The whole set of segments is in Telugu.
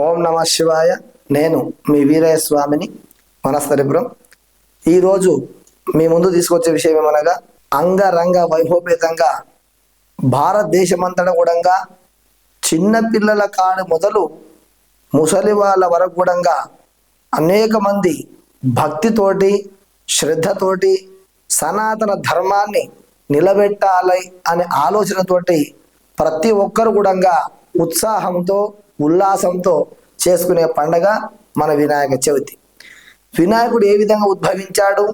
ఓం నమ శివాయ. నేను మీ వీరయ్య స్వామిని, మనస్తరిపురం. ఈరోజు మీ ముందు తీసుకొచ్చే విషయం ఏమనగా, అంగరంగ వైభవపేతంగా భారతదేశమంతటా కూడా చిన్నపిల్లల కాడు మొదలు ముసలి వాళ్ళ వరకు కూడా అనేక మంది భక్తితోటి శ్రద్ధతోటి సనాతన ధర్మాన్ని నిలబెట్టాలి అనే ఆలోచనతోటి ప్రతి ఒక్కరు కూడా ఉత్సాహంతో ఉల్లాసంతో చేసుకునే పండగ మన వినాయక చవితి. వినాయకుడు ఏ విధంగా ఉద్భవించాడు,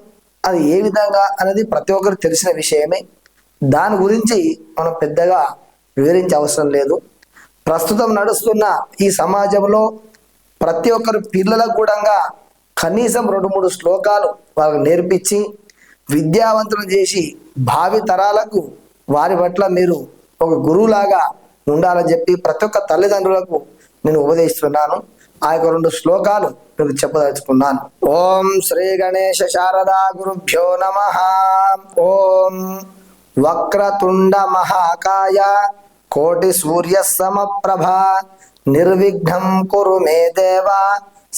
అది ఏ విధంగా అనేది ప్రతి ఒక్కరికి తెలిసిన విషయమే. దాని గురించి మనం పెద్దగా వివరించే అవసరం లేదు. ప్రస్తుతం నడుస్తున్న ఈ సమాజంలో ప్రతి ఒక్కరు పిల్లలకు కూడా కనీసం 2-3 శ్లోకాలు వాళ్ళకు నేర్పించి విద్యావంతులు చేసి భావి తరాలకు వారి పట్ల మీరు ఒక గురువులాగా ఉండాలని చెప్పి ప్రతి ఒక్క తల్లిదండ్రులకు నేను ఉపదేశిస్తున్నాను. ఆ యొక్క 2 శ్లోకాలు మీకు చెప్పదలుచుకున్నాను. ఓం శ్రీ గణేశ శారదా గురుభ్యో నమః. ఓం వక్రతుండ మహాకాయ కోటి సూర్య సమప్రభ నిర్విఘ్నం కురు మే దేవ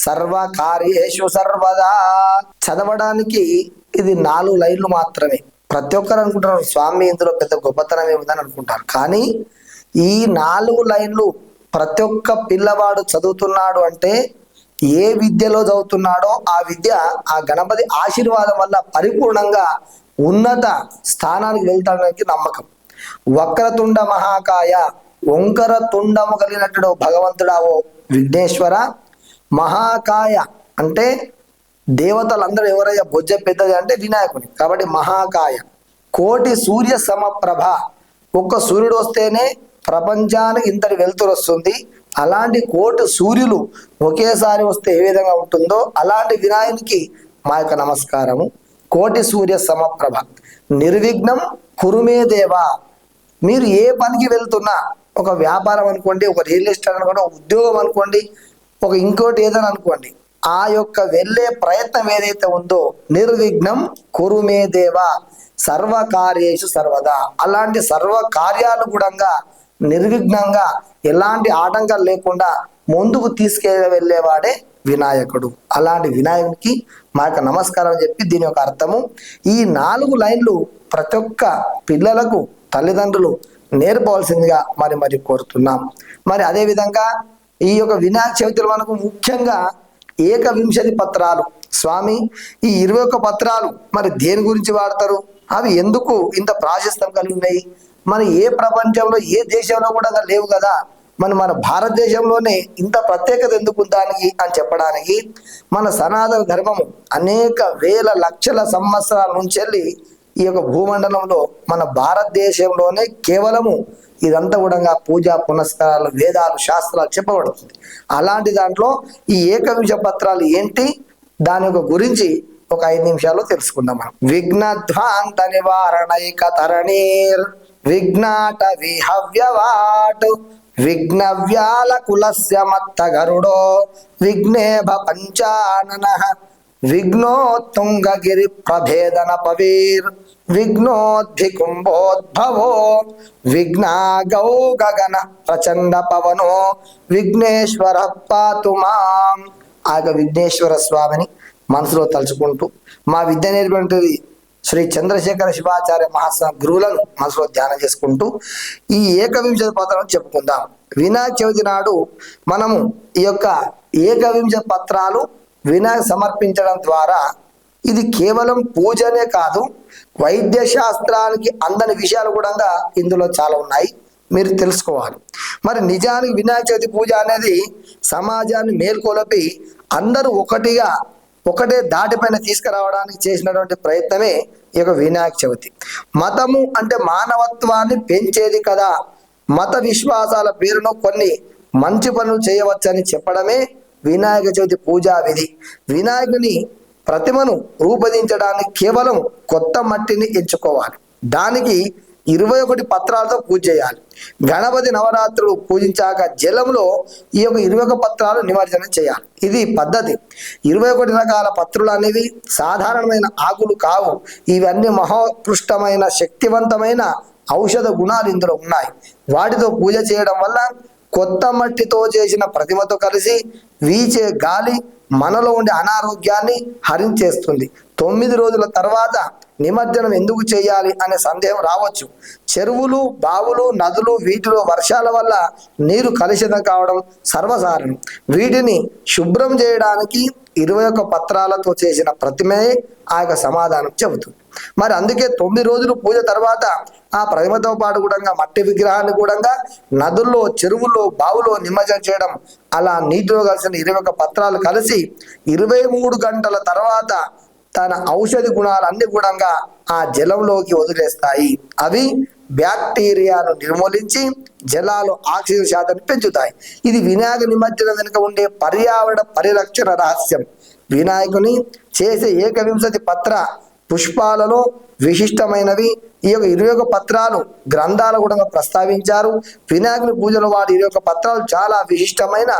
సర్వకార్యేషు సర్వదా. చదవడానికి ఇది 4 లైన్లు మాత్రమే. ప్రతి ఒక్కరు అనుకుంటారు స్వామి ఇందులో పెద్ద గొప్పతనం ఏముందని అనుకుంటారు. కానీ ఈ 4 లైన్లు ప్రతి ఒక్క పిల్లవాడు చదువుతున్నాడు అంటే ఏ విద్యలో చదువుతున్నాడో ఆ విద్య ఆ గణపతి ఆశీర్వాదం వల్ల పరిపూర్ణంగా ఉన్నత స్థానానికి వెళ్తాడానికి నమ్మకం. వక్రతుండ మహాకాయ, వంకర తుండము కలిగినట్టు భగవంతుడావో విఘ్నేశ్వర. మహాకాయ అంటే దేవతలందరూ ఎవరయ్యా బొజ్జ పెద్దది అంటే వినాయకుని, కాబట్టి మహాకాయ. కోటి సూర్య సమప్రభ, ఒక్క సూర్యుడు వస్తేనే ప్రపంచానికి ఇంతటి వెలుతురు వస్తుంది. అలాంటి కోటి సూర్యులు ఒకేసారి వస్తే ఏ విధంగా ఉంటుందో అలాంటి వినాయకునికి మా యొక్క నమస్కారము. కోటి సూర్య సమప్రభ నిర్విఘ్నం కురుమే దేవా. మీరు ఏ పనికి వెళ్తున్నా, ఒక వ్యాపారం అనుకోండి, ఒక రియల్ ఎస్టేట్ అనుకోండి, ఒక ఉద్యోగం అనుకోండి, ఒక ఇంకోటి ఏదైనా అనుకోండి, ఆ యొక్క వెళ్ళే ప్రయత్నం ఏదైతే ఉందో నిర్విఘ్నం కురుమే దేవా సర్వకార్యేషు సర్వదా. అలాంటి సర్వ కార్యాలు కూడా నిర్విఘ్నంగా ఎలాంటి ఆటంకాలు లేకుండా ముందుకు వెళ్ళేవాడే వినాయకుడు. అలాంటి వినాయకుడికి మా యొక్క నమస్కారం అని చెప్పి దీని యొక్క అర్థము. ఈ 4 లైన్లు ప్రతి ఒక్క పిల్లలకు తల్లిదండ్రులు నేర్పవలసిందిగా మరి కోరుతున్నాం. మరి అదేవిధంగా ఈ యొక్క వినాయక చవితిలో మనకు ముఖ్యంగా 21 పత్రాలు. స్వామి ఈ 21 పత్రాలు మరి దేని గురించి వాడతారు, అవి ఎందుకు ఇంత ప్రాశస్త్యం కలిగి ఉన్నాయి, మన ఏ ప్రపంచంలో ఏ దేశంలో కూడా లేవు కదా, మన భారతదేశంలోనే ఇంత ప్రత్యేకత ఎందుకు దానికి అని చెప్పడానికి మన సనాతన ధర్మము అనేక వేల లక్షల సంవత్సరాల నుంచి వెళ్ళి ఈ యొక్క భూమండలంలో మన భారతదేశంలోనే కేవలము ఇదంతా కూడా పూజా పునస్కారాలు వేదాలు శాస్త్రాలు చెప్పబడుతుంది. అలాంటి దాంట్లో ఈ 21 పత్రాలు ఏంటి, దాని యొక్క గురించి ఒక 5 నిమిషాల్లో తెలుసుకుందాం మనం. విఘ్నధ్వాంత నివారణైక తరణీర్ విఘ్నాట విహవ్యవాట్ విఘ్నవ్యాల కులస్య మత్త గరుడో విఘ్నేభ పంచానన విఘ్నోత్తుంగగిరి ప్రభేదన పవీర్ విఘ్నోద్భికుంభోద్భవో విఘ్నాగౌ గగన ప్రచండ పవనో విఘ్నేశ్వర పాతు మాం. ఆ యొక్క విఘ్నేశ్వర స్వామిని మనసులో తలుచుకుంటూ మా విద్య నేర్పినటువంటి శ్రీ చంద్రశేఖర శివాచార్య మహాస్వామి గురువులను మనసులో ధ్యానం చేసుకుంటూ ఈ 21 పత్రాలను చెప్పుకుందాం. వినాయక చవితి నాడు మనము ఈ యొక్క 21 పత్రాలు వినాయక సమర్పించడం ద్వారా ఇది కేవలం పూజనే కాదు, వైద్య శాస్త్రానికి అందని విషయాలు కూడా ఇందులో చాలా ఉన్నాయి, మీరు తెలుసుకోవాలి. మరి నిజానికి వినాయక చవితి పూజ అనేది సమాజాన్ని మేల్కొలపి అందరూ ఒకటే దాటిపైన తీసుకురావడానికి చేసినటువంటి ప్రయత్నమే ఈ యొక్క వినాయక చవితి. మతము అంటే మానవత్వాన్ని పెంచేది కదా, మత విశ్వాసాల పేరును కొన్ని మంచి పనులు చేయవచ్చని చెప్పడమే వినాయక చవితి పూజా విధి. వినాయకుని ప్రతిమను రూపొందించడానికి కేవలం కొత్త మట్టిని ఎంచుకోవాలి, దానికి 21 పత్రాలతో పూజ చేయాలి. గణపతి నవరాత్రులు పూజించాక జలంలో ఈ యొక్క 21 పత్రాలు నిమజ్జనం చేయాలి. ఇది పద్ధతి. 21 రకాల పత్రులు అనేవి సాధారణమైన ఆకులు కావు, ఇవన్నీ మహోత్కృష్టమైన శక్తివంతమైన ఔషధ గుణాలు ఇందులో ఉన్నాయి. వాటితో పూజ చేయడం వల్ల కొత్త మట్టితో చేసిన ప్రతిమతో కలిసి వీచే గాలి మనలో ఉండే అనారోగ్యాన్ని హరించేస్తుంది. 9 రోజుల తర్వాత నిమజ్జనం ఎందుకు చేయాలి అనే సందేహం రావచ్చు. చెరువులు, బావులు, నదులు వీటిలో వర్షాల వల్ల నీరు కలుషితం కావడం సర్వసాధారణం. వీటిని శుభ్రం చేయడానికి 21 పత్రాలతో చేసిన ప్రతిమే ఆ యొక్క సమాధానం చెబుతుంది. మరి అందుకే 9 రోజులు పూజ తర్వాత ఆ ప్రతిమతో పాటు కూడా మట్టి విగ్రహాన్ని కూడా నదుల్లో, చెరువుల్లో, బావులో నిమజ్జనం చేయడం, అలా నీటిలో కలిసిన 21 పత్రాలు కలిసి 23 గంటల తర్వాత తన ఔషధి గుణాలన్నీ కూడా ఆ జలంలోకి వదిలేస్తాయి. అవి బ్యాక్టీరియాను నిర్మూలించి జలాలు ఆక్సిజన్ శాతాన్ని పెంచుతాయి. ఇది వినాయక నిమజ్జనం వెనుక ఉండే పర్యావరణ పరిరక్షణ రహస్యం. వినాయకుని చేసే 21 పత్ర పుష్పాలలో విశిష్టమైనవి ఈ యొక్క 21 పత్రాలు గ్రంథాలు కూడా ప్రస్తావించారు. వినాయకుని పూజలో వాడి 21 పత్రాలు చాలా విశిష్టమైన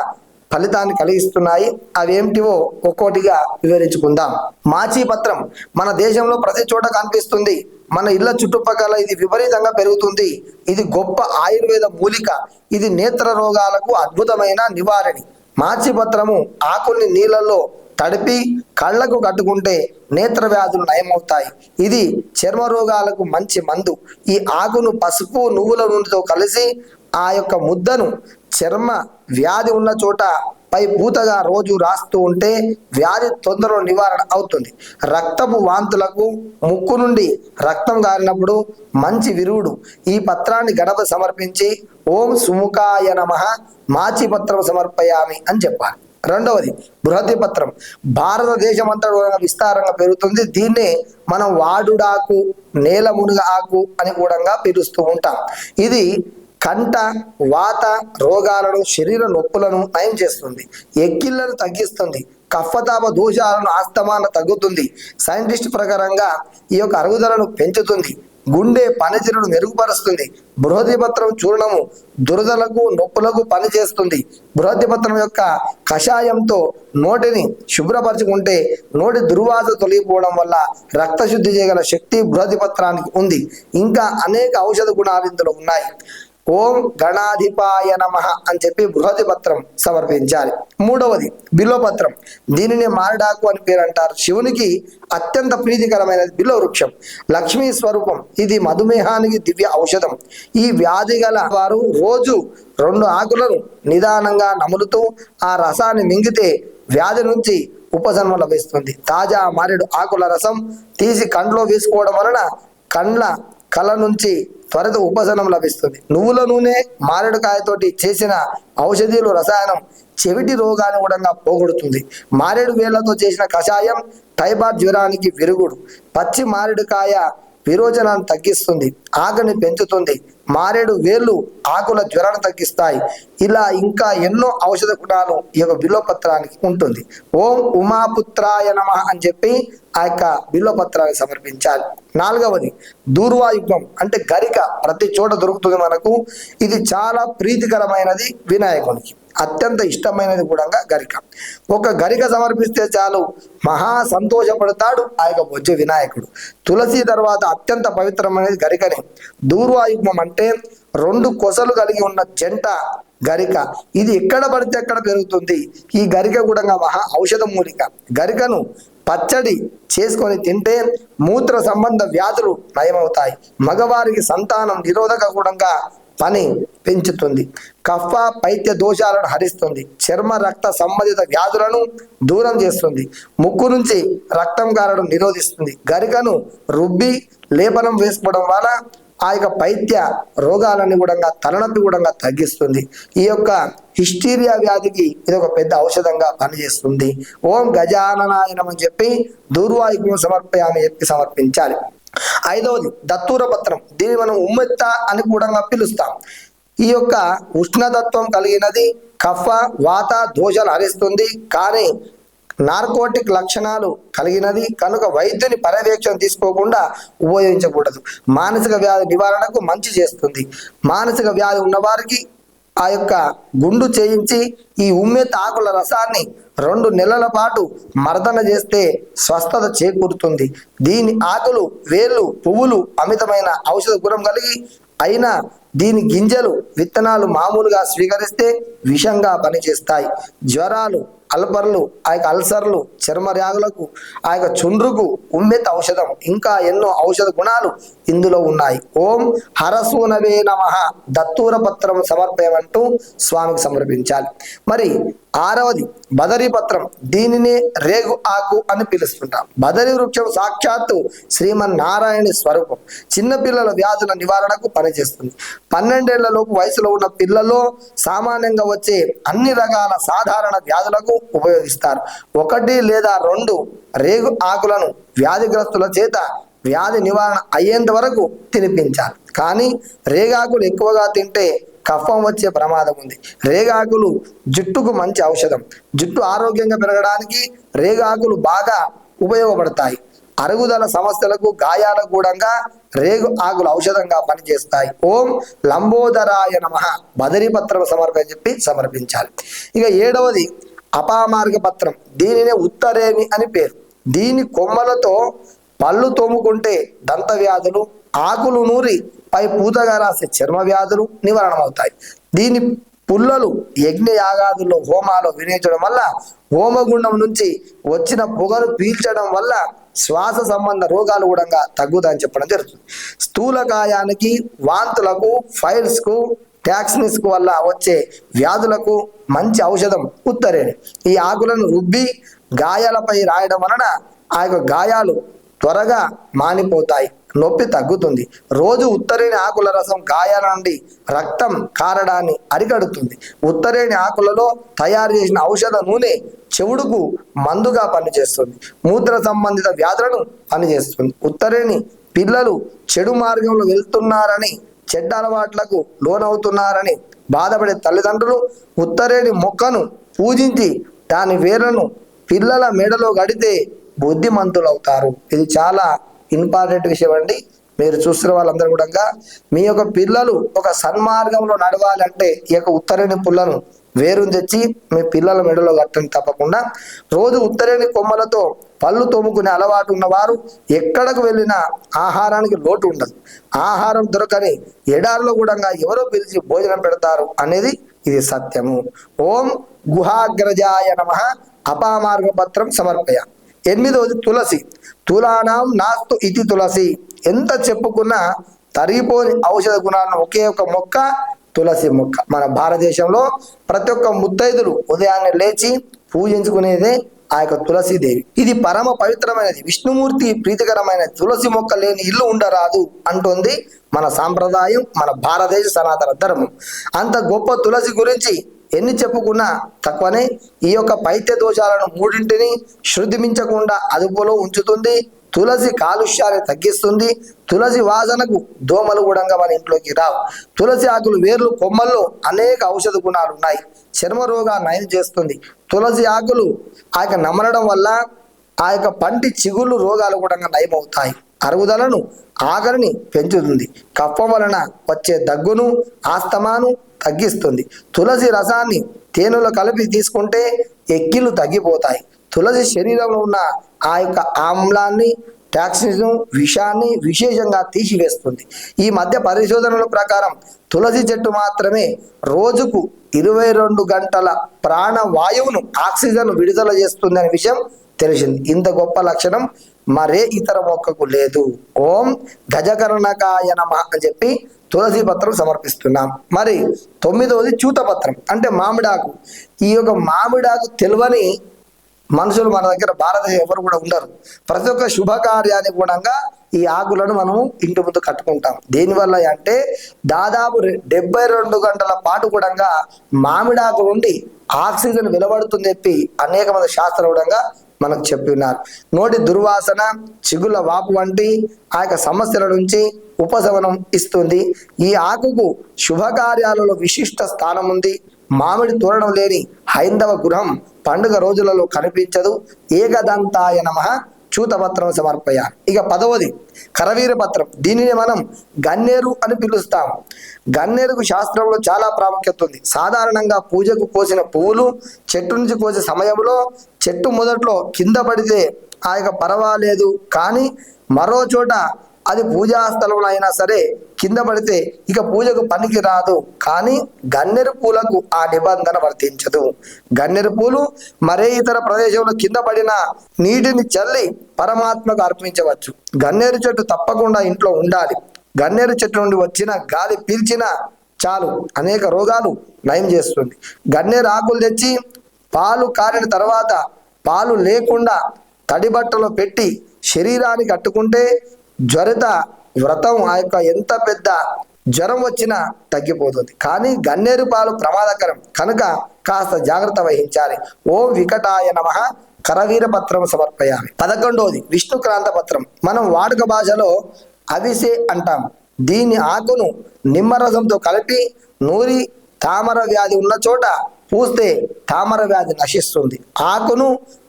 ఫలితాన్ని కలిగిస్తున్నాయి. అవేమిటివో ఒక్కోటిగా వివరించుకుందాం. మాచి పత్రం మన దేశంలో ప్రతి చోట కనిపిస్తుంది. మన ఇళ్ల చుట్టుపక్కల ఇది విపరీతంగా పెరుగుతుంది. ఇది గొప్ప ఆయుర్వేద మూలిక. ఇది నేత్ర రోగాలకు అద్భుతమైన నివారణి. మాచి పత్రము ఆకుల్ని నీళ్ళల్లో తడిపి కళ్ళకు కట్టుకుంటే నేత్ర వ్యాధులు నయమవుతాయి. ఇది చర్మ రోగాలకు మంచి మందు. ఈ ఆకును పసుపు, నువ్వుల నూనెతో కలిసి ఆ యొక్క ముద్దను చర్మ వ్యాధి ఉన్న చోట పై పూతగా రోజు రాస్తూ ఉంటే వ్యాధి తొందరలో నివారణ అవుతుంది. రక్తపు వాంతులకు, ముక్కు నుండి రక్తం గారినప్పుడు మంచి విరుగుడు. ఈ పత్రాన్ని గడప సమర్పించి ఓం సుముఖాయ నమః మాచి పత్రం సమర్పయామి అని చెప్పాలి. రెండవది బృహతి పత్రం. భారతదేశం అంతా విస్తారంగా పెరుగుతుంది. దీన్నే మనం వాడుడాకు, నేల మునుగ ఆకు అని కూడా పిలుస్తూ ఉంటాం. ఇది కంట, వాత రోగాలను, శరీర నొప్పులను నయం చేస్తుంది. ఎక్కిళ్లను తగ్గిస్తుంది. కఫతాప దోషాలను, ఆస్తమాను తగ్గుతుంది. సైంటిస్ట్ ప్రకారంగా ఈ యొక్క అరుగుదలను పెంచుతుంది. గుండె పనితీరును మెరుగుపరుస్తుంది. బృహతి పత్రం చూర్ణము దురదలకు, నొప్పులకు పనిచేస్తుంది. బృహతి పత్రం యొక్క కషాయంతో నోటిని శుభ్రపరచుకుంటే నోటి దుర్వాసన తొలగిపోవడం వల్ల రక్తశుద్ధి చేయగల శక్తి బృహతి పత్రానికి ఉంది. ఇంకా అనేక ఔషధ గుణాలు ఇందులో ఉన్నాయి. ఓం గణాధిపాయ నమః అని చెప్పి బృహతి పత్రం సమర్పించాలి. మూడవది బిల్వపత్రం. దీనిని మారడాకు అని పేరు అంటారు. శివునికి అత్యంత ప్రీతికరమైనది బిల్వ వృక్షం. లక్ష్మీ స్వరూపం. ఇది మధుమేహానికి దివ్య ఔషధం. ఈ వ్యాధి గల వారు రోజు 2 ఆకులను నిదానంగా నములుతూ ఆ రసాన్ని మింగితే వ్యాధి నుంచి ఉపశమనం లభిస్తుంది. తాజా మారేడు ఆకుల రసం తీసి కండ్లో వేసుకోవడం వలన కళ్ళ నుంచి త్వరిత ఉపశమనం లభిస్తుంది. నువ్వుల నూనె, మారేడుకాయతోటి చేసిన ఔషధీలు రసాయనం చెవిటి రోగాన్ని కూడా పోగొడుతుంది. మారేడు వేళ్లతో చేసిన కషాయం టైఫాయిడ్ జ్వరానికి విరుగుడు. పచ్చి మారేడుకాయ విరోచనాన్ని తగ్గిస్తుంది, ఆకలిని పెంచుతుంది. మారేడు వేళ్ళు ఆకుల జ్వరాన్ని తగ్గిస్తాయి. ఇలా ఇంకా ఎన్నో ఔషధ గుణాలు ఈ యొక్క బిల్వపత్రానికి ఉంటుంది. ఓం ఉమాపుత్రాయ నమః అని చెప్పి ఆ యొక్క బిల్వపత్రాన్ని సమర్పించాలి. నాలుగవది దూర్వాయుగ్మం అంటే గరిక. ప్రతి చోట దొరుకుతుంది మనకు. ఇది చాలా ప్రీతికరమైనది. వినాయకునికి అత్యంత ఇష్టమైనది కూడా గరిక. ఒక గరిక సమర్పిస్తే చాలు, మహా సంతోషపడతాడు ఆ యొక్క బొజ్జ వినాయకుడు. తులసి తర్వాత అత్యంత పవిత్రమైనది గరికనే. దూర్వాయుగ్మం అంటే 2 కొసలు కలిగి ఉన్న జంట గరిక. ఇది ఎక్కడ పడితే ఎక్కడ పెరుగుతుంది. ఈ గరిక కూడా మహా ఔషధ మూలిక. గరికను పచ్చడి చేసుకొని తింటే మూత్ర సంబంధ వ్యాధులు నయమవుతాయి. మగవారికి సంతానం నిరోధక కూడా పని పెంచుతుంది. కఫ పైత్య దోషాలను హరిస్తుంది. చర్మ రక్త సంబంధిత వ్యాధులను దూరం చేస్తుంది. ముక్కు నుంచి రక్తం కారడం నిరోధిస్తుంది. గరికను రుబ్బి లేపనం వేసుకోవడం వల్ల ఆ యొక్క పైత్య రోగాలని కూడా, తలనొప్పి కూడా తగ్గిస్తుంది. ఈ యొక్క హిస్టీరియా వ్యాధికి ఇది ఒక పెద్ద ఔషధంగా పనిచేస్తుంది. ఓం గజాననాయ నమః అని చెప్పి దూర్వాయుగ్మం సమర్పయామి చెప్పి సమర్పించాలి. ఐదవది దత్తూర పత్రం. దీన్ని మనం ఉమ్మెత్త అని కూడా పిలుస్తాం. ఈ యొక్క ఉష్ణతత్వం కలిగినది. కఫ వాత దోషాలు హరిస్తుంది. కానీ నార్కోటిక్ లక్షణాలు కలిగినది కనుక వైద్యుని పర్యవేక్షణ తీసుకోకుండా ఉపయోగించకూడదు. మానసిక వ్యాధి నివారణకు మంచి చేస్తుంది. మానసిక వ్యాధి ఉన్నవారికి ఆ యొక్క గుండు చేయించి ఈ ఉమ్మెత్త ఆకుల రసాన్ని 2 నెలల పాటు మర్దన చేస్తే స్వస్థత చేకూరుతుంది. దీని ఆకులు, వేళ్ళు, పువ్వులు అమితమైన ఔషధ గుణం కలిగి అయినా దీని గింజలు విత్తనాలు మామూలుగా స్వీకరిస్తే విషంగా పనిచేస్తాయి. జ్వరాలు, అల్పర్లు, ఆ యొక్క అల్సర్లు, చర్మ వ్యాధులకు, ఆ యొక్క చుండ్రుకు ఉమ్మెత్త ఔషధం, ఇంకా ఎన్నో ఔషధ గుణాలు ఇందులో ఉన్నాయి. ఓం హరసూనవే నమః దత్తూర పత్రం సమర్పయమంటూ స్వామికి సమర్పించాలి. మరి ఆరవది బదరీ పత్రం. దీనినే రేగు ఆకు అని పిలుస్తుంటాం. బదరీ వృక్షం సాక్షాత్తు శ్రీమన్నారాయణ స్వరూపం. చిన్నపిల్లల వ్యాధుల నివారణకు పనిచేస్తుంది. 12 ఏళ్ల లోపు వయసులో ఉన్న పిల్లల్లో సామాన్యంగా వచ్చే అన్ని రకాల సాధారణ వ్యాధులకు ఉపయోగిస్తారు. 1 లేదా 2 రేగు ఆకులను వ్యాధిగ్రస్తుల చేత వ్యాధి నివారణ అయ్యేంత వరకు తినిపించాలి. కానీ రేగాకులు ఎక్కువగా తింటే కఫం వచ్చే ప్రమాదం ఉంది. రేగాకులు జుట్టుకు మంచి ఔషధం. జుట్టు ఆరోగ్యంగా పెరగడానికి రేగాకులు బాగా ఉపయోగపడతాయి. అరుగుదల సమస్యలకు, గాయాలకు కూడా రేగు ఆకులు ఔషధంగా పనిచేస్తాయి. ఓం లంబోదరాయ నమః బదరీ పత్రం చెప్పి సమర్పించాలి. ఇక 7వది అపామార్గ పత్రం. దీనినే ఉత్తరేమి అని పేరు. దీని కొమ్మలతో పళ్ళు తోముకుంటే దంత వ్యాధులు, ఆకులు నూరి పై పూతగా రాసే చర్మ వ్యాధులు నివారణమవుతాయి. దీని పుల్లలు యజ్ఞ యాగాదుల్లో హోమాలు వినియోగించడం వల్ల, హోమగుండం నుంచి వచ్చిన పొగను పీల్చడం వల్ల శ్వాస సంబంధ రోగాలు కూడా తగ్గుతాయని చెప్పడం జరుగుతుంది. స్థూలకాయానికి, వాంతులకు, ఫైల్స్ కు, టాక్సిన్స్ కు వల్ల వచ్చే వ్యాధులకు మంచి ఔషధం ఉత్తరేణి. ఈ ఆకులను రుబ్బి గాయాలపై రాయడం వలన ఆ యొక్క గాయాలు త్వరగా మానిపోతాయి, నొప్పి తగ్గుతుంది. రోజు ఉత్తరేణి ఆకుల రసం గాయాల నుండి రక్తం కారడాన్ని అరికడుతుంది. ఉత్తరేణి ఆకులలో తయారు చేసిన ఔషధ నూనె చెవుడుకు మందుగా పనిచేస్తుంది. మూత్ర సంబంధిత వ్యాధులను పనిచేస్తుంది. ఉత్తరేణి పిల్లలు చెడు మార్గంలో వెళ్తున్నారని, చెడ్డ అలవాట్లకు లోనవుతున్నారని బాధపడే తల్లిదండ్రులు ఉత్తరేణి మొక్కను పూజించి దాని వేర్లను పిల్లల మెడలో గడితే బుద్ధిమంతులు అవుతారు. ఇది చాలా ఇంపార్టెంట్ విషయం అండి. మీరు చూస్తున్న వాళ్ళందరూ కూడా మీ యొక్క పిల్లలు ఒక సన్మార్గంలో నడవాలంటే ఈ యొక్క ఉత్తరేణి పుల్లను వేరుని తెచ్చి మీ పిల్లల మెడలో కట్టండి. తప్పకుండా రోజు ఉత్తరేణి కొమ్మలతో పళ్ళు తోముకునే అలవాటు ఉన్నవారు ఎక్కడకు వెళ్ళినా ఆహారానికి లోటు ఉండదు. ఆహారం దొరకని ఎడారిలో కూడా ఎవరో పిలిచి భోజనం పెడతారు అనేది ఇది సత్యము. ఓం గుహాగ్రజాయ నమః అపామార్గ పత్రం సమర్పయ. 8వది తులసి. తులానాం నాస్తు ఇది తులసి. ఎంత చెప్పుకున్నా తరిగిపోని ఔషధ గుణాలను ఒకే ఒక మొక్క తులసి మొక్క. మన భారతదేశంలో ప్రతి ఒక్క ముత్తైదులు ఉదయాన్నే లేచి పూజించుకునేదే ఆ యొక్క తులసీదేవి. ఇది పరమ పవిత్రమైనది, విష్ణుమూర్తి ప్రీతికరమైన తులసి మొక్క లేని ఇల్లు ఉండరాదు అంటోంది మన సాంప్రదాయం, మన భారతదేశ సనాతన ధర్మం. అంత గొప్ప తులసి గురించి ఎన్ని చెప్పుకున్నా తక్కువనే. ఈ యొక్క పైత్య దోషాలను 3 శృద్ధి మించకుండా అదుపులో ఉంచుతుంది. తులసి కాలుష్యాన్ని తగ్గిస్తుంది. తులసి వాసనకు దోమలు కూడా మన ఇంట్లోకి రావు. తులసి ఆకులు, వేర్లు, కొమ్మల్లో అనేక ఔషధ గుణాలు ఉన్నాయి. చర్మ రోగాన్ని నయం చేస్తుంది. తులసి ఆకులు ఆ యొక్క నమలడం వల్ల ఆ యొక్క పంటి చిగుళ్ళు రోగాలు కూడా నయమవుతాయి. అరుగుదలను, ఆకలిని పెంచుతుంది. కఫం వలన వచ్చే దగ్గును, ఆస్తమాను తగ్గిస్తుంది. తులసి రసాన్ని తేనెలో కలిపి తీసుకుంటే ఎక్కిళ్ళు తగ్గిపోతాయి. తులసి శరీరంలో ఉన్న ఆ యొక్క ఆమ్లాన్ని, టాక్సిన్స్, విషాన్ని విశేషంగా తీసివేస్తుంది. ఈ మధ్య పరిశోధనల ప్రకారం తులసి చెట్టు మాత్రమే రోజుకు 22 గంటల ప్రాణవాయువును, ఆక్సిజన్ విడుదల చేస్తుంది అనే విషయం తెలిసింది. ఇంత గొప్ప లక్షణం మరే ఇతర మొక్కకు లేదు. ఓం గజకర్ణకాయ నమః అని చెప్పి తులసి పత్రం సమర్పిస్తున్నాం. మరి 9వది చూతపత్రం అంటే మామిడాకు. ఈ యొక్క మామిడాకు తెలియని మనుషులు మన దగ్గర భారతదేశం ఎవరు కూడా ఉండరు. ప్రతి ఒక్క శుభకార్యానికి కూడా ఈ ఆకులను మనము ఇంటి ముందు కట్టుకుంటాం. దేనివల్ల అంటే దాదాపు 72 గంటల పాటు కూడా మామిడాకు నుండి ఆక్సిజన్ వెలువడుతుంది చెప్పి అనేక మంది శాస్త్రజ్ఞులు మనకు చెప్పి ఉన్నారు. నోటి దుర్వాసన, చిగుళ్ళ వాపు వంటి ఆ యొక్క సమస్యల నుంచి ఉపశమనం ఇస్తుంది. ఈ ఆకుకు శుభకార్యాలలో విశిష్ట స్థానం ఉంది. మామిడి తోరణం లేని హైందవ గృహం పండుగ రోజులలో కనిపించదు. ఏకదంతాయ నమః చూతపత్రం సమర్పయ. ఇక 10వది కరవీర పత్రం. దీనిని మనం గన్నేరు అని పిలుస్తాం. గన్నేరుకు శాస్త్రంలో చాలా ప్రాముఖ్యత ఉంది. సాధారణంగా పూజకు కోసిన పువ్వులు చెట్టు నుంచి కోసే సమయంలో చెట్టు మొదట్లో కింద పడితే ఆ యొక్క పర్వాలేదు, కానీ మరో చోట అది పూజా స్థలంలో అయినా సరే కింద పడితే ఇక పూజకు పనికి రాదు. కానీ గన్నేరు పూలకు ఆ నిబంధన వర్తించదు. గన్నేరు పూలు మరే ఇతర ప్రదేశంలో కింద పడిన నీటిని చల్లి పరమాత్మకు అర్పించవచ్చు. గన్నేరు చెట్టు తప్పకుండా ఇంట్లో ఉండాలి. గన్నేరు చెట్టు నుండి వచ్చిన గాలి పీల్చినా చాలు, అనేక రోగాలు నయం చేస్తుంది. గన్నేరు ఆకులు తెచ్చి పాలు కారిన తర్వాత పాలు లేకుండా తడి బట్టలో పెట్టి శరీరానికి కట్టుకుంటే జ్వరిత వ్రతం ఆ యొక్క ఎంత పెద్ద జ్వరం వచ్చినా తగ్గిపోతుంది. కానీ గన్నేరు పాలు ప్రమాదకరం కనుక కాస్త జాగ్రత్త వహించాలి. ఓం వికటాయ నమః కరవీర పత్రం సమర్పయామి. 11వది విష్ణుక్రాంత పత్రం. మనం వాడుక భాషలో అవిసె అంటాం. దీని ఆకును నిమ్మరసంతో కలిపి నూరి తామర వ్యాధి ఉన్న చోట పూస్తే తామర వ్యాధి నశిస్తుంది. ఆకును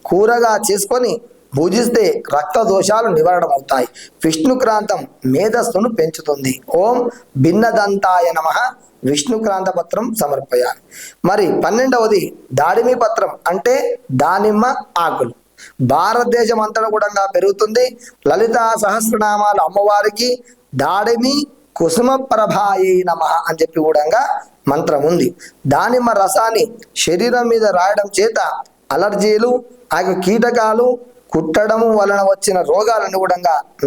కూరగా చేసుకొని భుజిస్తే రక్త దోషాలు నివారణమవుతాయి. విష్ణుక్రాంతం మేధస్సును పెంచుతుంది. ఓం భిన్నదంతాయ నమః విష్ణుక్రాంత పత్రం సమర్పయాలి. మరి 12వది దాడిమి పత్రం అంటే దానిమ్మ ఆకులు. భారతదేశం అంతటా కూడా పెరుగుతుంది. లలితా సహస్రనామాలు అమ్మవారికి దాడిమి కుసుమ ప్రభాయే నమః అని చెప్పి కూడా మంత్రం ఉంది. దానిమ్మ రసాన్ని శరీరం మీద రాయడం చేత అలర్జీలు ఆ కీటకాలు కుట్టడం వలన వచ్చిన రోగాలను కూడా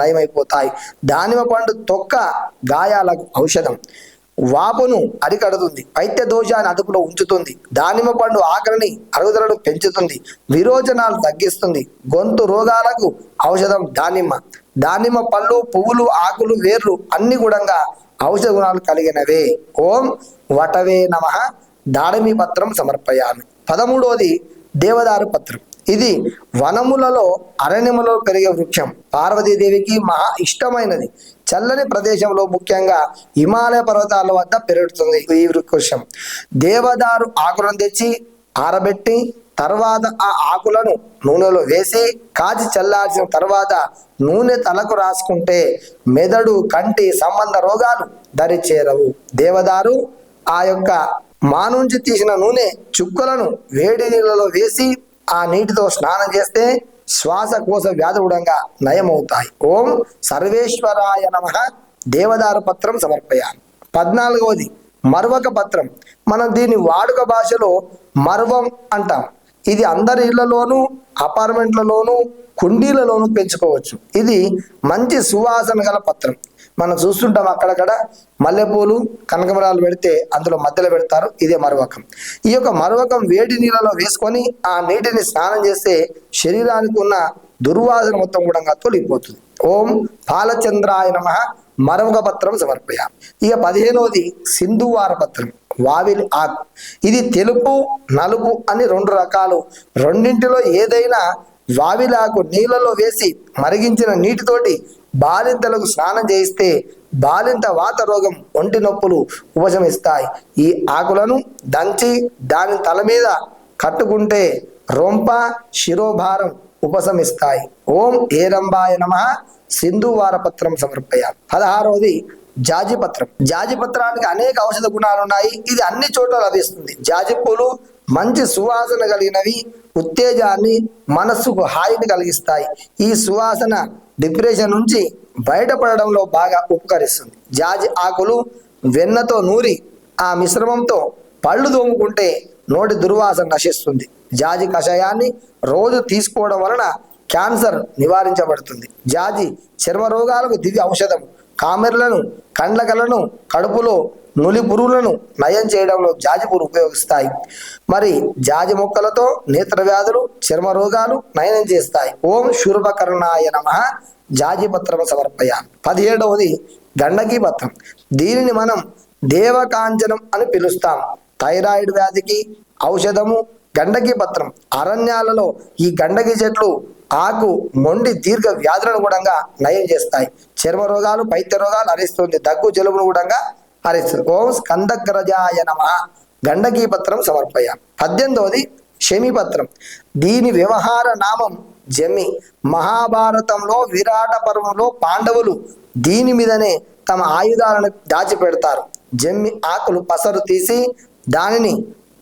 నయమైపోతాయి. దానిమ్మ పండు తొక్క గాయాలకు ఔషధం, వాపును అరికడుతుంది, పైత్య దోషాన్ని అదుపులో ఉంచుతుంది. దానిమ్మ పండు ఆకలిని అరుగుదలను పెంచుతుంది, విరోచనాలు తగ్గిస్తుంది, గొంతు రోగాలకు ఔషధం దానిమ్మ. దానిమ్మ పళ్ళు, పువ్వులు, ఆకులు, వేర్లు అన్ని కూడా ఔషధ గుణాలు కలిగినవే. ఓం వటవే నమః దాడిమి పత్రం సమర్పయామి. 13వది దేవదారు పత్రం. ఇది వనములలో అరణ్యములో పెరిగే వృక్షం. పార్వతీదేవికి మహా ఇష్టమైనది. చల్లని ప్రదేశంలో ముఖ్యంగా హిమాలయ పర్వతాల వద్ద పెరుగుతుంది ఈ వృక్షం. దేవదారు ఆకులను తెచ్చి ఆరబెట్టి తర్వాత ఆ ఆకులను నూనెలో వేసి కాచి చల్లార్చిన తర్వాత నూనె తలకు రాసుకుంటే మెదడు కంటి సంబంధ రోగాలు దరి చేరవు. దేవదారు ఆ యొక్క మా నుంచి తీసిన నూనె చుక్కలను వేడి నీళ్ళలో వేసి ఆ నీటితో స్నానం చేస్తే శ్వాసకోశ వ్యాధులు కూడా నయమవుతాయి. ఓం సర్వేశ్వరాయ నమః దేవదారు పత్రం సమర్పయాలి. 14వది మర్వక పత్రం. మనం దీన్ని వాడుక భాషలో మర్వం అంటాం. ఇది అందరి ఇళ్లలోనూ అపార్ట్మెంట్లలోనూ కుండీలలోనూ పెంచుకోవచ్చు. ఇది మంచి సువాసన గల పత్రం. మనం చూస్తుంటాం అక్కడక్కడ మల్లెపూలు కనకమరాలు పెడితే అందులో మధ్యలో పెడతారు. ఇదే మరవకం. ఈ యొక్క మరవకం వేడి నీళ్ళలో వేసుకొని ఆ నీటిని స్నానం చేస్తే శరీరానికి ఉన్న దుర్వాసన మొత్తం కూడా తొలిగిపోతుంది. ఓం పాలచంద్రాయ నమః మరవక పత్రం సమర్పయ. ఇక 15వది సింధువార పత్రం, వావిలి ఆకు. ఇది తెలుపు నలుపు అని 2 రకాలు. రెండింటిలో ఏదైనా వావిలాకు నీళ్ళలో వేసి మరిగించిన నీటితోటి బాలింతలకు స్నానం చేయిస్తే బాలింత వాత రోగం, ఒంటి నొప్పులు ఉపశమిస్తాయి. ఈ ఆకులను దంచి దాని తల మీద కట్టుకుంటే రొంప శిరోభారం ఉపశమిస్తాయి. ఓం ఏరంబాయ నమః సింధువార పత్రం సమర్పయ. 16వది జాజి పత్రం. జాజి పత్రానికి అనేక ఔషధ గుణాలు ఉన్నాయి. ఇది అన్ని చోట్ల లభిస్తుంది. జాజి పూలు మంచి సువాసన కలిగినవి, ఉత్తేజాన్ని మనస్సుకు హాయిని కలిగిస్తాయి. ఈ సువాసన డిప్రెషన్ నుంచి బయటపడడంలో బాగా ఉపకరిస్తుంది. జాజి ఆకులు వెన్నతో నూరి ఆ మిశ్రమంతో పళ్ళు దోముకుంటే నోటి దుర్వాసన నశిస్తుంది. జాజి కషాయాన్ని రోజు తీసుకోవడం వలన క్యాన్సర్ నివారించబడుతుంది. జాజి చర్మ రోగాలకు దివ్య ఔషధం. కామెర్లను, కండ్లకలను, కడుపులో నులి పురుగులను నయం చేయడంలో జాజి పూలు ఉపయోగిస్తాయి. మరి జాజి మొక్కలతో నేత్ర వ్యాధులు, చర్మ రోగాలు నయనం చేస్తాయి. ఓం శూర్పకర్ణాయ నమః జాజి పత్రం సమర్పయ. 17వది గండకీ పత్రం. దీనిని మనం దేవకాంచనం అని పిలుస్తాం. థైరాయిడ్ వ్యాధికి ఔషధము గండకీ పత్రం. అరణ్యాలలో ఈ గండకీ చెట్లు ఆకు మొండి దీర్ఘ వ్యాధులను కూడా నయం చేస్తాయి. చర్మ రోగాలు, పైత్య రోగాలు హరిస్తుంది. దగ్గు జలుబును కూడా హరిస్తుంది. ఓం స్కందగ్రజాయ నమః గండకీ పత్రం సమర్పయ. 18వది శమీపత్రం. దీని వ్యవహార నామం జమి. మహాభారతంలో విరాట పర్వంలో పాండవులు దీని మీదనే తమ ఆయుధాలను దాచిపెడతారు. జమ్మి ఆకులు పసరు తీసి దానిని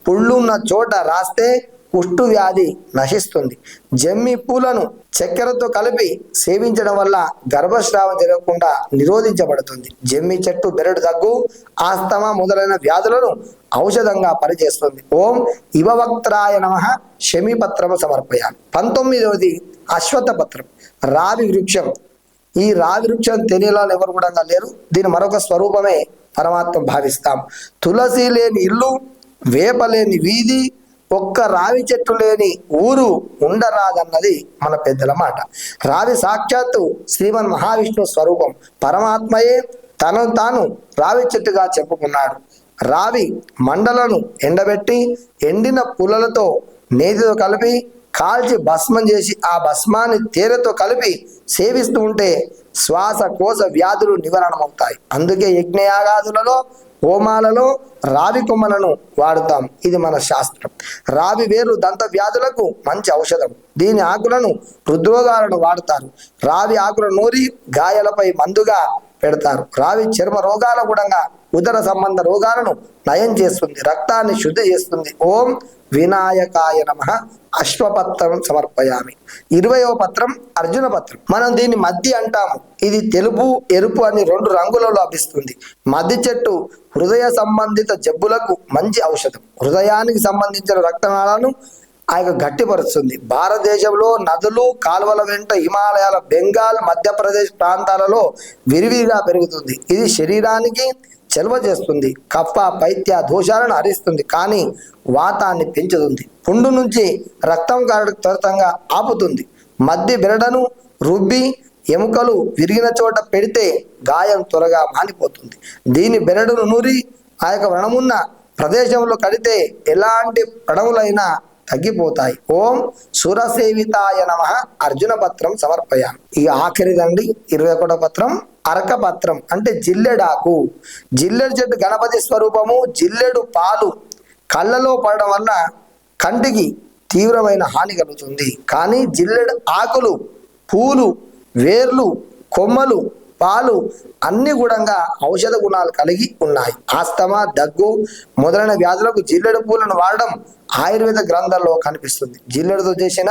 పుళ్ళున్న చోట రాస్తే కుష్టు వ్యాధి నశిస్తుంది. జమ్మి పూలను చక్కెరతో కలిపి సేవించడం వల్ల గర్భస్రావం జరగకుండా నిరోధించబడుతుంది. జమ్మి చెట్టు బెరడు దగ్గు, ఆస్తమా మొదలైన వ్యాధులను ఔషధంగా పనిచేస్తుంది. ఓం ఇవవక్త్రాయ నమః శమీపత్రము సమర్పయామి. 19వది అశ్వత్థ పత్రం, రావి వృక్షం. ఈ రావి వృక్షం తెలియని ఎవరు కూడా లేరు. దీని మరొక స్వరూపమే పరమాత్మ భావిస్తాం. తులసి లేని ఇల్లు, వేప లేని వీధి, ఒక్క రావి చెట్టు లేని ఊరు ఉండరాదన్నది మన పెద్దల మాట. రావి సాక్షాత్తు శ్రీమన్ మహావిష్ణు స్వరూపం. పరమాత్మయే తనను తాను రావి చెట్టుగా చెప్పుకున్నాడు. రావి మండలను ఎండబెట్టి ఎండిన పుల్లలతో నేతితో కలిపి కాల్చి భస్మం చేసి ఆ భస్మాన్ని తేనెతో కలిపి సేవిస్తూ ఉంటే శ్వాసకోశ వ్యాధులు నివారణమవుతాయి. అందుకే యజ్ఞయాగాదులలో హోమాలలో రావి కొమ్మలను వాడుతాం. ఇది మన శాస్త్రం. రావి వేరు దంత వ్యాధులకు మంచి ఔషధం. దీని ఆకులను హృద్రోగాలను వాడతారు. రావి ఆకులను నూరి గాయాలపై మందుగా పెడతారు. రావి చర్మ రోగాల కూడా ఉదర సంబంధ రోగాలను నయం చేస్తుంది, రక్తాన్ని శుద్ధి చేస్తుంది. ఓం వినాయకాయ నమః అశ్వపత్రం సమర్పయామి. 20వ పత్రం అర్జున పత్రం. మనం దీన్ని మద్ది అంటాము. ఇది తెలుపు ఎరుపు అని 2 రంగులలో లభిస్తుంది. మద్ది చెట్టు హృదయ సంబంధిత జబ్బులకు మంచి ఔషధం. హృదయానికి సంబంధించిన రక్తనాళాలను గట్టిపరుస్తుంది. భారతదేశంలో నదులు కాలువల వెంట హిమాలయాల, బెంగాల్, మధ్యప్రదేశ్ ప్రాంతాలలో విరివిగా పెరుగుతుంది. ఇది శరీరానికి చలువ చేస్తుంది. కఫ పైత్య దోషాలను హరిస్తుంది, కానీ వాతాన్ని పెంచుతుంది. పుండు నుంచి రక్తం కారడం త్వరితంగా ఆపుతుంది. మద్ది బెరడను రుబ్బి ఎముకలు విరిగిన చోట పెడితే గాయం త్వరగా మానిపోతుంది. దీని బెరడును నూరి వ్రణమున్న ప్రదేశంలో కడితే ఎలాంటి వ్రణములైనా తగ్గిపోతాయి. ఓం సురసేవితాయ నమః అర్జున పత్రం సమర్పయామి. ఈ ఆఖరిదండి 21వ పత్రం అరక పత్రం, అంటే జిల్లెడాకు. జిల్లెడు చెట్టు గణపతి స్వరూపము. జిల్లెడు పాలు కళ్ళలో పడడం వల్ల కంటికి తీవ్రమైన హాని కలుగుతుంది. కానీ జిల్లెడు ఆకులు, పూలు, వేర్లు, కొమ్మలు, పాలు అన్ని కూడా ఔషధ గుణాలు కలిగి ఉన్నాయి. ఆస్తమా, దగ్గు మొదలైన వ్యాధులకు జిల్లెడు పూలను వాడడం ఆయుర్వేద గ్రంథాల్లో కనిపిస్తుంది. జిల్లెడుతో చేసిన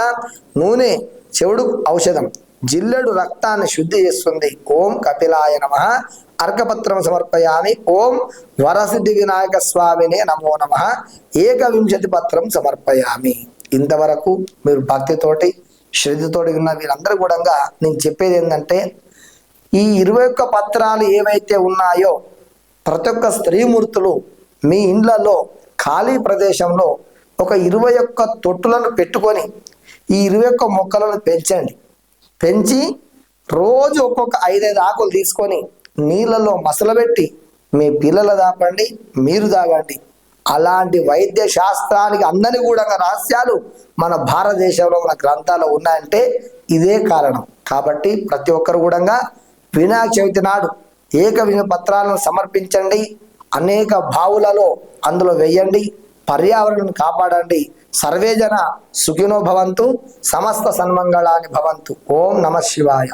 నూనె చెవుడు ఔషధం. జిల్లెడు రక్తాన్ని శుద్ధి చేస్తుంది. ఓం కపిలాయ నమః అర్కపత్రం సమర్పయామి. ఓం వరసిద్ధి వినాయక స్వామినే నమో నమః 21 పత్రం సమర్పయామి. ఇంతవరకు మీరు భక్తితోటి శ్రద్ధతోటి ఉన్న వీరందరూ కూడా నేను చెప్పేది ఏంటంటే, ఈ 21 పత్రాలు ఏవైతే ఉన్నాయో ప్రతి ఒక్క స్త్రీమూర్తులు మీ ఇండ్లలో ఖాళీ ప్రదేశంలో ఒక 21 తొట్టులను పెట్టుకొని ఈ 21 మొక్కలను పెంచండి. పెంచి రోజు ఒక్కొక్క 5-5 ఆకులు తీసుకొని నీళ్ళలో మసలబెట్టి మీ పిల్లలు దాపండి, మీరు తాగండి. అలాంటి వైద్య శాస్త్రానికి అందరి కూడా రహస్యాలు మన భారతదేశంలో మన గ్రంథాలు ఉన్నాయంటే ఇదే కారణం. కాబట్టి ప్రతి ఒక్కరు కూడా వినాయక చవితి నాడు ఏకవింశ పత్రాలను సమర్పించండి. అనేక బావులలో అందులో వేయండి. పర్యావరణాన్ని కాపాడండి. సర్వేజన సుఖినో భవంతు, సమస్త సన్మంగళాని భవంతు. ఓం నమః శివాయ.